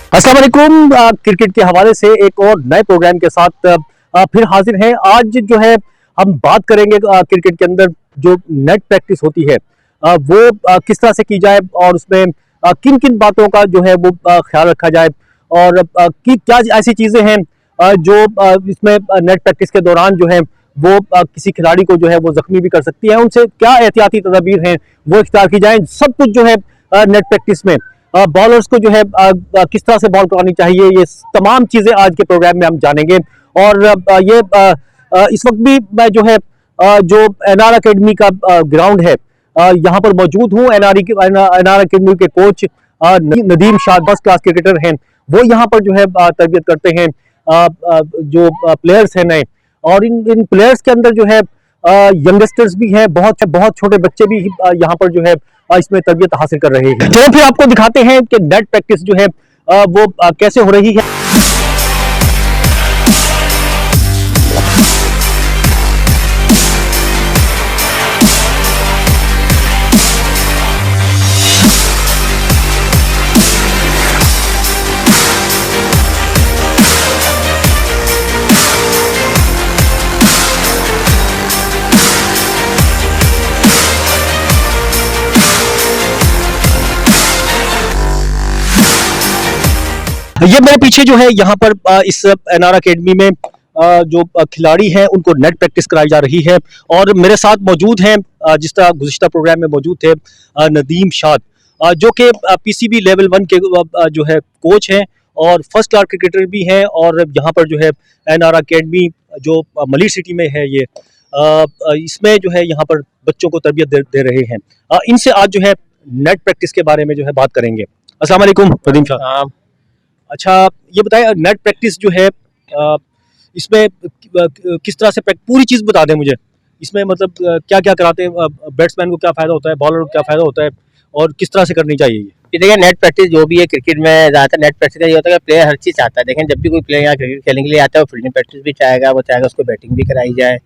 अस्सलाम वालेकुम। क्रिकेट के हवाले से एक और नए प्रोग्राम के साथ फिर हाजिर हैं। आज जो है हम बात करेंगे क्रिकेट के अंदर जो नेट प्रैक्टिस होती है वो किस तरह से की जाए और उसमें किन किन बातों का जो है वो ख्याल रखा जाए और कि क्या ऐसी चीज़ें हैं जो इसमें नेट प्रैक्टिस के दौरान जो है वो किसी खिलाड़ी को जो है वो जख्मी भी कर सकती है। उनसे क्या एहतियाती तदाबीर हैं वो इख्तियार की जाए। सब कुछ जो है नेट प्रैक्टिस में बॉलर्स को जो है किस तरह से बॉल करानी चाहिए, ये तमाम चीजें आज के प्रोग्राम में हम जानेंगे। और ये इस वक्त भी मैं जो है जो एनआर अकेडमी का ग्राउंड है यहाँ पर मौजूद हूँ। एनआर अकेडमी के coach Nadeem Shah first class cricketer हैं, वो यहाँ पर जो है तरबियत करते हैं जो प्लेयर्स हैं नए। और इन प्लेयर्स के अंदर जो है यंगस्टर्स भी हैं, बहुत बहुत छोटे बच्चे भी यहाँ पर जो है इसमें तरबियत हासिल कर रहे हैं। तो फिर आपको दिखाते हैं कि नेट प्रैक्टिस जो है वो कैसे हो रही है। ये मेरे पीछे जो है यहाँ पर इस एनआर अकेडमी में जो खिलाड़ी हैं उनको नेट प्रैक्टिस कराई जा रही है। और मेरे साथ मौजूद हैं जिस तरह गुज़िश्ता प्रोग्राम में मौजूद थे नदीम शाह जो कि पीसीबी लेवल 1 के जो है कोच हैं और फर्स्ट क्लास क्रिकेटर भी हैं। और यहाँ पर जो है एनआर अकेडमी जो मलिर सिटी में है ये इसमें जो है यहाँ पर बच्चों को तरबियत दे रहे हैं। इनसे आज जो है नेट प्रैक्टिस के बारे में जो है बात करेंगे। अस्सलाम वालेकुम नदीम शाह। अच्छा, ये बताएं नेट प्रैक्टिस जो है इसमें किस तरह से पूरी चीज़ बता दें मुझे। इसमें मतलब क्या क्या कराते हैं, बैट्समैन को क्या फ़ायदा होता है, बॉलर को क्या फ़ायदा होता है और किस तरह से करनी चाहिए ये देखिए नेट प्रैक्टिस जो भी है क्रिकेट में ज़्यादातर नेट प्रैक्टिस का ये होता है कि प्लेयर हर चीज़ चाहता है। देखें जब भी कोई प्लेयर यहाँ क्रिकेट खेलने के लिए आता है वो फील्डिंग प्रैक्टिस भी चाहेगा, वो चाहेगा उसको बैटिंग भी कराई जाए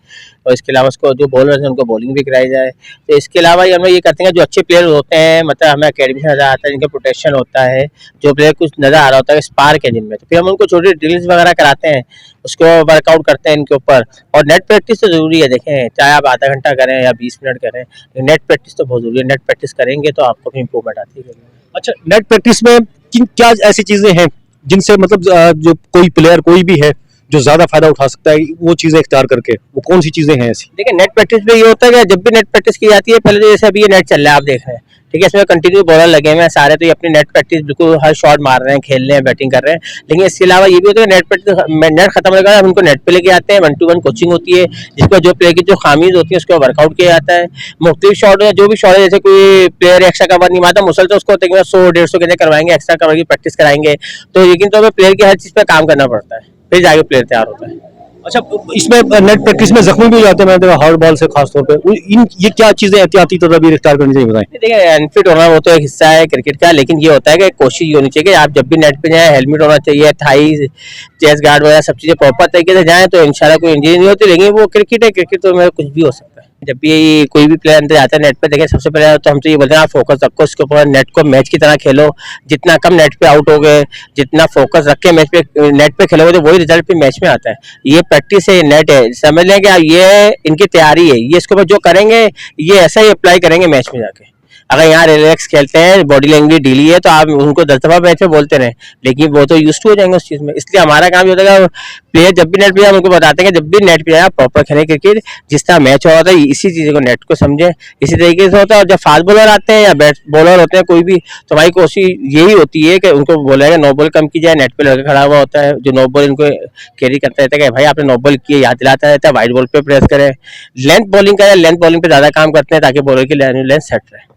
और इसके अलावा उसको जो बॉलर्स हैं उनको बॉलिंग भी कराई जाए। तो इसके अलावा हम लोग ये करते हैं जो अच्छे प्लेयर होते हैं, मतलब हमें अकेडमी से नज़र आता है जिनका प्रोटेक्शन होता है, जो प्लेयर कुछ नज़र आ रहा होता है स्पार्क है जिनमें, तो फिर हम उनको छोटी ड्रिल्स वगैरह कराते हैं, उसको वर्कआउट करते हैं इनके ऊपर। और नेट प्रैक्टिस तो ज़रूरी है, देखें चाहे आप आधा घंटा करें या 20 मिनट करें, नेट प्रैक्टिस तो बहुत ज़रूरी है। नेट प्रैक्टिस करेंगे तो आपको भी इंप्रूवमेंट आती है। अच्छा, नेट प्रैक्टिस में क्या ऐसी चीजें हैं जिनसे मतलब जो कोई प्लेयर कोई भी है जो ज्यादा फायदा उठा सकता है, वो चीजें इख्तियार करके वो कौन सी चीजें हैं ऐसी? देखिए नेट प्रैक्टिस में ये होता है कि जब भी नेट प्रैक्टिस की जाती है, पहले तो जैसे अभी ये नेट चल रहा है आप देख रहे हैं, ठीक है, इसमें कंटिन्यू बॉलर लगे हुए हैं सारे, तो ये अपनी नेट प्रैक्टिस बिल्कुल हर शॉट मार रहे हैं, खेल रहे हैं, बैटिंग कर रहे हैं। लेकिन इसके अलावा ये भी होता है नेट प्रैक्टिस नेट खत्म होगा हम उनको नेट पे लेके आते हैं, 1-to-1 कोचिंग होती है जिसमें जो प्लेयर की जो खामीज होती है उसको वर्कआउट किया जाता है। मुख्तलिफ शॉट जो भी शॉट है, जैसे कोई प्लेयर एक्स्ट्रा कवर नहीं मारता मुसलसल उसको 100-150 के करवाएंगे, एक्स्ट्रा कवर की प्रैक्टिस कराएंगे। तो लेकिन तो हमें प्लेयर की हर चीज़ पर काम करना पड़ता है, फिर जाके प्लेयर तैयार होता है। अच्छा, इसमें नेट प्रैक्टिस में जख्मी भी हो जाते हैं, मैंने देखा हार्ड बॉल से खास तौर पे। ये क्या चीजें एहतियाती तदबीर इख्तियार करनी चाहिए बताएं? देखिए अनफिट होना वो तो एक हिस्सा है क्रिकेट का, लेकिन ये होता है कि कोशिश ये होनी चाहिए कि आप जब भी नेट पे जाएं हेलमेट होना चाहिए, थाई चेस्ट गार्ड वगैरह सब चीज़ें प्रॉपर तरीके से जाएं तो इंशाल्लाह कोई इंजरी नहीं होती। लेकिन वो क्रिकेट है, क्रिकेट तो मेरा कुछ भी हो सकता है। जब भी कोई भी प्लेयर अंदर जाता है नेट पे, देखें सबसे पहले तो हम तो ये बोलते हैं आप फोकस रखो इसके ऊपर, नेट को मैच की तरह खेलो, जितना कम नेट पे आउट हो गए, जितना फोकस रख के मैच पे नेट पे खेलोगे तो वही रिजल्ट पे मैच में आता है। ये प्रैक्टिस है, ये नेट है, समझ लें कि ये इनकी तैयारी है, ये इसके ऊपर जो करेंगे ये ऐसा ही अप्लाई करेंगे मैच में जाके। अगर यहाँ रिलैक्स खेलते हैं, बॉडी लैंग्वेज ढीली है, तो आप उनको 10 दफा मैच में बोलते रहें, लेकिन वो तो यूज टू हो जाएंगे उस चीज़ में। इसलिए हमारा काम ये होता है प्लेयर जब भी नेट पे, हम उनको बताते हैं कि जब भी नेट पे आए प्रॉपर खेलें क्रिकेट, जिस तरह मैच हो रहा है इसी चीज़ को नेट को समझें, इसी तरीके से होता है। और जब फास्ट बॉलर आते हैं या बैट बॉलर होते हैं कोई भी, तो हमारी कोशिश यही होती है कि उनको बोला जाए नो बॉल कम की जाए। नेट पे लड़का खड़ा हुआ होता है जो नो बॉल इनको कैरी करता रहता है कि भाई आपने नो बॉल किए, याद दिलाता रहता है, वाइड बॉल पे प्रेस करें। लेंथ बॉलिंग का, लेंथ बॉलिंग पे ज़्यादा काम करते हैं ताकि बॉलर की लेंथ सेट रहे।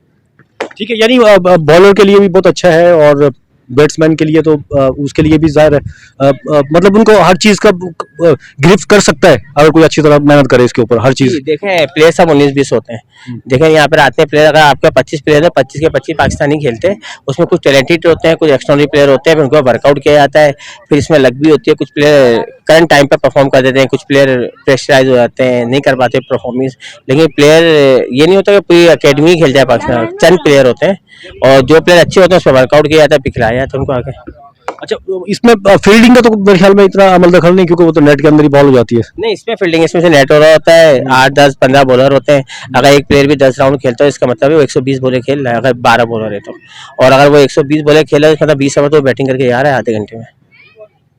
ठीक है, यानी बॉलर के लिए भी बहुत अच्छा है और बैट्समैन के लिए तो उसके लिए भी जाहिर है मतलब उनको हर चीज का गिरफ्त कर सकता है अगर कोई अच्छी तरह मेहनत करे इसके ऊपर हर चीज। देखें प्लेयर सब 19-20 होते हैं, देखें यहाँ पर आते हैं प्लेयर, अगर आपके 25 प्लेयर है 25 के 25 पाकिस्तानी खेलते हैं, उसमें कुछ टैलेंटेड होते हैं, कुछ एक्स्ट्राऑर्डिनरी प्लेयर होते हैं, फिर उनको वर्कआउट किया जाता है, फिर इसमें लक भी होती है। कुछ प्लेयर करंट टाइम पर परफॉर्म कर देते हैं, कुछ प्लेयर प्रेशराइज हो जाते हैं, नहीं कर पाते परफॉर्मेंस। लेकिन प्लेयर ये नहीं होता कि पूरी अकेडमी खेल जाए पाकिस्तान, चंद प्लेयर होते हैं और जो प्लेयर अच्छे होते हैं उस पर वर्कआउट किया जाता है, पिखलाया जाता है उनको आगे। अच्छा, इसमें फील्डिंग का तो मेरे ख्याल में इतना अमल दखल नहीं, क्योंकि वो तो नेट के अंदर ही बॉल हो जाती है। नहीं, इसमें फील्डिंग, इसमें से नेट हो रहा होता है, 8 10 15 बॉलर होते हैं। अगर एक प्लेयर भी 10 राउंड खेलता है, इसका मतलब है वो 120 बॉलें खेल रहा है, अगर 12 बॉलर है तो। और अगर वो 120 बॉलें खेला है, मतलब 20 ओवर तो बैटिंग करके आ रहा है आधे घंटे में।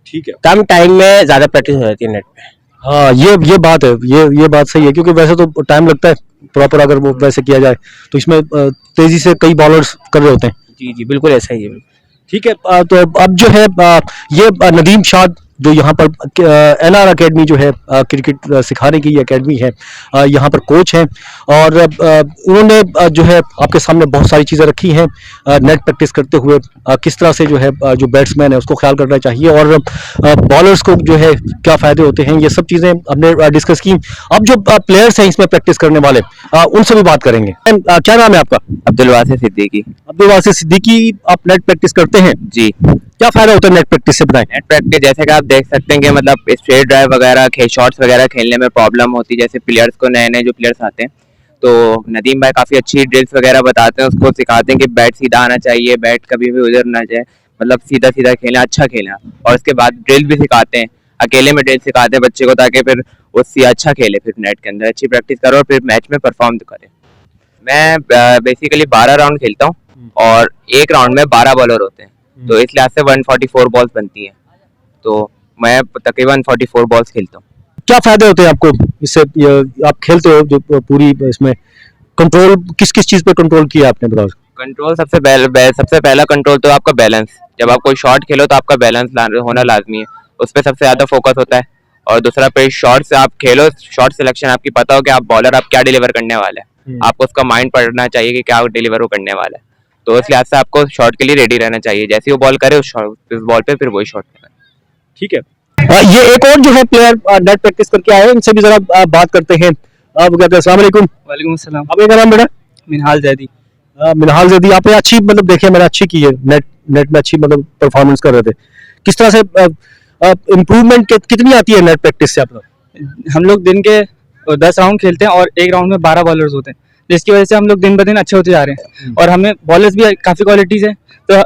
ठीक है। कम टाइम में ज्यादा प्रैक्टिस हो जाती है नेट पे। हाँ, ये बात है, ये बात सही है, क्योंकि वैसे तो टाइम लगता है प्रॉपर, अगर वो वैसे किया जाए तो इसमें तेजी से कई बॉलर्स कर रहे होते हैं। जी जी, बिल्कुल ऐसा ही है। ठीक है। तो अब जो है ये नदीम शाद जो यहाँ पर एनआर एकेडमी जो है क्रिकेट सिखाने की एकेडमी है, यहाँ पर कोच हैं, और उन्होंने जो है आपके सामने बहुत सारी चीज़ें रखी हैं नेट प्रैक्टिस करते हुए, किस तरह से जो है जो बैट्समैन है उसको ख्याल करना चाहिए, और बॉलर्स को जो है क्या फ़ायदे होते हैं, ये सब चीज़ें हमने डिस्कस की। अब जो प्लेयर्स हैं इसमें प्रैक्टिस करने वाले, उनसे भी बात करेंगे। क्या नाम है आपका? अब्दुल वासिफ सिद्दीकी। अब्दुल वासिफ सिद्दीकी, आप नेट प्रैक्टिस करते हैं जी। क्या फायदा होता है नेट प्रैक्टिस से, बताएं। नेट प्रैक्टिस जैसे कि आप देख सकते हैं कि मतलब स्ट्रेट ड्राइव वगैरह शॉट्स वगैरह खेलने में प्रॉब्लम होती है, जैसे प्लेयर्स को, नए नए जो प्लेयर्स आते हैं, तो नदीम भाई काफ़ी अच्छी ड्रिल्स वगैरह बताते हैं, उसको सिखाते हैं कि बैट सीधा आना चाहिए, बैट कभी भी उधर ना जाए, मतलब सीधा सीधा खेलना, अच्छा खेलना। और उसके बाद ड्रिल भी सिखाते हैं, अकेले में ड्रिल सिखाते हैं बच्चे को, ताकि फिर उससे अच्छा खेले, फिर नेट के अंदर अच्छी प्रैक्टिस करो और फिर मैच में परफॉर्म करे। मैं बेसिकली 12 राउंड खेलता हूँ और एक राउंड में 12 बॉलर होते हैं, तो इस लिहाज से 144 बॉल्स बनती हैं, तो मैं तकरीबन 44 बॉल्स खेलता हूँ। क्या फायदे होते हैं आपको इससे? आप खेलते हो जो पूरी, इसमें कंट्रोल किस किस चीज पे कंट्रोल किया आपने, बताओ। कंट्रोल सबसे पहला कंट्रोल तो आपका बैलेंस। जब आप कोई शॉट खेलो तो आपका बैलेंस होना लाजमी है, उस पर सबसे ज्यादा फोकस होता है। और दूसरा पे शॉट से आप खेलो, शॉट सिलेक्शन आपकी पता हो कि आप बॉलर आप क्या डिलीवर करने वाले हैं, आपको उसका माइंड पढ़ना चाहिए कि क्या डिलीवर वो करने वाला है, तो उस लिहाज से आपको शॉट के लिए रेडी रहना चाहिए, जैसे वो बॉल करे उस बॉल पे फिर वही शॉट करना। ठीक है। ये एक और जो है प्लेयर नेट प्रैक्टिस करके आए हैं, इनसे भी जरा बात करते हैं। आप कहते हैं अस्सलाम वालेकुम। वालेकुम अस्सलाम। आपका क्या नाम बेटा? मिनहाल जैदी। मिनहाल जैदी, आपने अच्छी मतलब देखिए मैंने अच्छी की है, नेट में अच्छी मतलब परफॉर्मेंस कर रहे थे। किस तरह से इम्प्रूवमेंट कितनी आती है नेट प्रैक्टिस से आप लोग? हम लोग दिन के 10 राउंड खेलते हैं और एक राउंड में 12 बॉलर्स होते हैं, जिसकी वजह से हम लोग दिन ब दिन अच्छे होते जा रहे हैं। और हमें बॉलर्स भी काफ़ी क्वालिटीज़ है, तो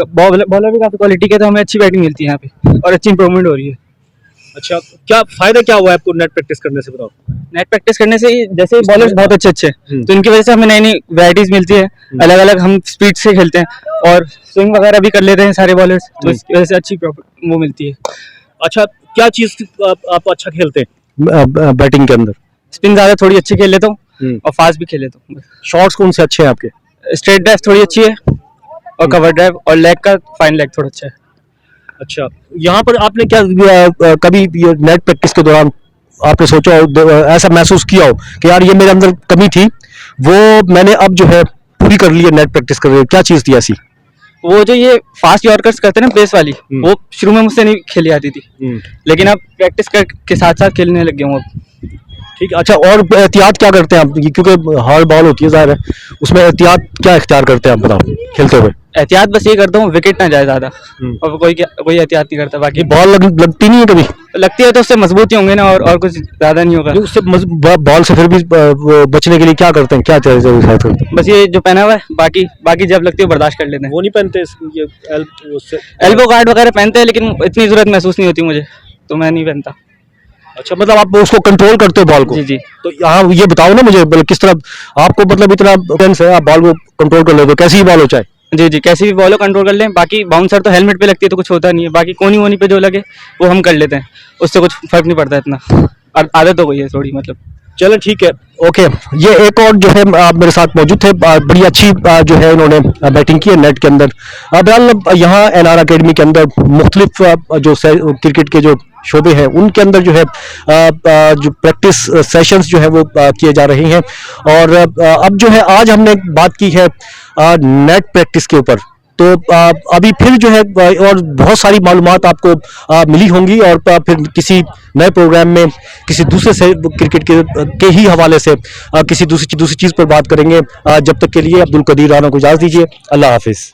बॉलर भी काफ़ी क्वालिटी के, तो हमें अच्छी बैटिंग मिलती है यहाँ पे और अच्छी इंप्रूवमेंट हो रही है। अच्छा, क्या फायदा क्या हुआ है आपको नेट प्रैक्टिस करने से, बताओ। नेट प्रैक्टिस करने से जैसे बॉलर्स बहुत अच्छे हैं, तो इनकी वजह से हमें नई नई वैराइटीज मिलती है, अलग अलग हम स्पीड से खेलते हैं और स्विंग वगैरह भी कर लेते हैं सारे बॉलर्स, तो इसकी वजह से अच्छी वो मिलती है। अच्छा, क्या चीज आप अच्छा खेलते हैं बैटिंग के अंदर? स्पिन ज़्यादा थोड़ी अच्छी खेल लेता हूँ और फास्ट भी खेल लेता हूँ। शॉट्स कौन से अच्छे हैं आपके? स्ट्रेट ड्राइव थोड़ी अच्छी है और कवर ड्राइव, और लेग का फाइन लेग थोड़ा अच्छा है। अच्छा, यहाँ पर आपने क्या कभी ये नेट प्रैक्टिस के दौरान आपने सोचा हो, ऐसा महसूस किया हो कि यार ये मेरे अंदर कमी थी, वो मैंने अब जो है पूरी कर ली है नेट प्रैक्टिस कर रही है? क्या चीज़ थी ऐसी? वो जो ये फास्ट यॉर्कर्स करते हैं ना पेस वाली, वो शुरू में मुझसे नहीं खेली आती थी, लेकिन अब प्रैक्टिस के साथ साथ खेलने लग गया हूँ अब। ठीक। अच्छा, और एहतियात क्या करते हैं आप, क्योंकि हार्ड बॉल होती है ज़ाहिर है, उसमें एहतियात क्या इख्तियार करते हैं आप, बताओ खेलते हुए? एहतियात बस ये करता हूँ विकेट ना जाए ज़्यादा, और कोई एहतियात नहीं करता। बाकी बॉल लगती नहीं है कभी? लगती है तो उससे मजबूत ही होंगे ना, और कुछ ज़्यादा नहीं होगा। उससे बॉल से फिर भी बचने के लिए क्या करते हैं, क्या करते हैं? बस ये जो पहना हुआ है, बाकी जब लगती है बर्दाश्त कर लेते हैं। वो नहीं पहनते ये एल्बो गार्ड वगैरह पहनते हैं, लेकिन इतनी जरूरत महसूस नहीं होती मुझे, तो मैं नहीं पहनता। अच्छा, मतलब आप उसको कंट्रोल करते हो बॉल को? जी जी। तो यहाँ ये बताओ ना मुझे, मतलब किस तरह आपको मतलब इतना टेंस है, आप बॉल को कंट्रोल कर लेते हो, कैसी भी बॉल हो चाहे? जी जी, कैसी भी बॉल को कंट्रोल कर लें। बाकी बाउंसर तो हेलमेट पे लगती है तो कुछ होता नहीं है, बाकी कोनी वोनी पे जो लगे वो हम कर लेते हैं, उससे कुछ फर्क नहीं पड़ता इतना, आदत हो गई है थोड़ी मतलब। चलो ठीक है, ओके। ये एक और जो है मेरे साथ मौजूद थे, बड़ी अच्छी जो है इन्होंने बैटिंग की है नेट के अंदर। बहरहाल यहाँ एनआर एकेडमी के अंदर मुख्तलिफ जो क्रिकेट के जो शोबे हैं उनके अंदर जो है जो प्रैक्टिस सेशंस जो है वो किए जा रहे हैं। और अब जो है आज हमने बात की है नेट प्रैक्टिस के ऊपर, तो अभी फिर जो है और बहुत सारी मालूमात आपको मिली होंगी, और फिर किसी नए प्रोग्राम में किसी दूसरे से क्रिकेट के ही हवाले से किसी दूसरी चीज़ पर बात करेंगे। जब तक के लिए अब्दुल कदीर राना को इजाज़त दीजिए। अल्लाह हाफिज़।